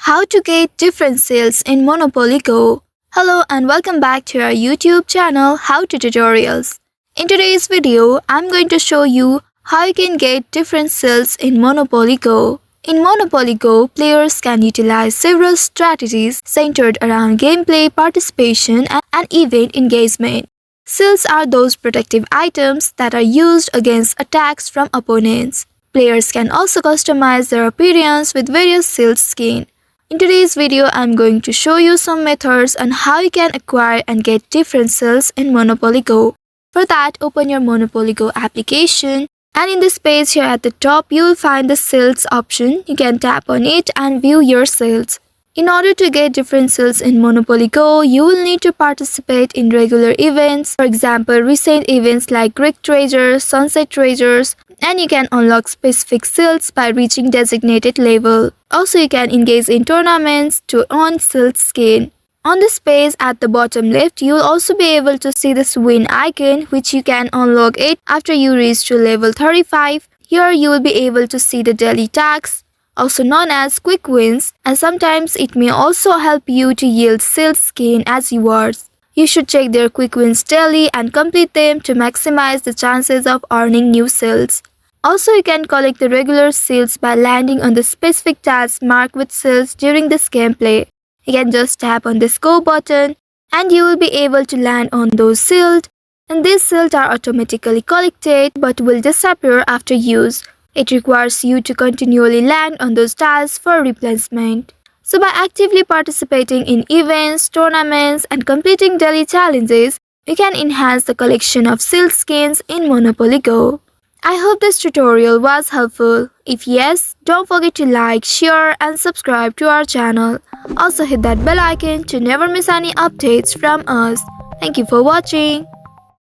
How to get different sales in Monopoly Go. Hello and welcome back to our YouTube channel How to Tutorials. In today's video, I'm going to show you how you can get different sales in Monopoly Go. In Monopoly Go, players can utilize several strategies centered around gameplay participation and event engagement. Seals are those protective items that are used against attacks from opponents. Players can also customize their appearance with various seals skins. In today's video, I'm going to show you some methods on how you can acquire and get different seals in Monopoly Go. For that, open your Monopoly Go application, and in this page here at the top, you will find the seals option. You can tap on it and view your seals. In order to get different seals in Monopoly Go, you will need to participate in regular events, for example, recent events like Greek Treasures, Sunset Treasures, and you can unlock specific seals by reaching designated level. Also, you can engage in tournaments to earn seals skin. On this page at the bottom left, you will also be able to see this win icon, which you can unlock it after you reach to level 35. Here you will be able to see the daily tasks, also known as quick wins, and sometimes it may also help you to yield seals skin as rewards. You should check their quick wins daily and complete them to maximize the chances of earning new seals. Also, you can collect the regular seals by landing on the specific tiles marked with seals during this gameplay. You can just tap on this go button and you will be able to land on those seals, and these seals are automatically collected but will disappear after use. It requires you to continually land on those tiles for replenishment. So by actively participating in events, tournaments, and completing daily challenges, you can enhance the collection of seal skins in Monopoly Go. I hope this tutorial was helpful. If yes, don't forget to like, share, and subscribe to our channel. Also hit that bell icon to never miss any updates from us. Thank you for watching.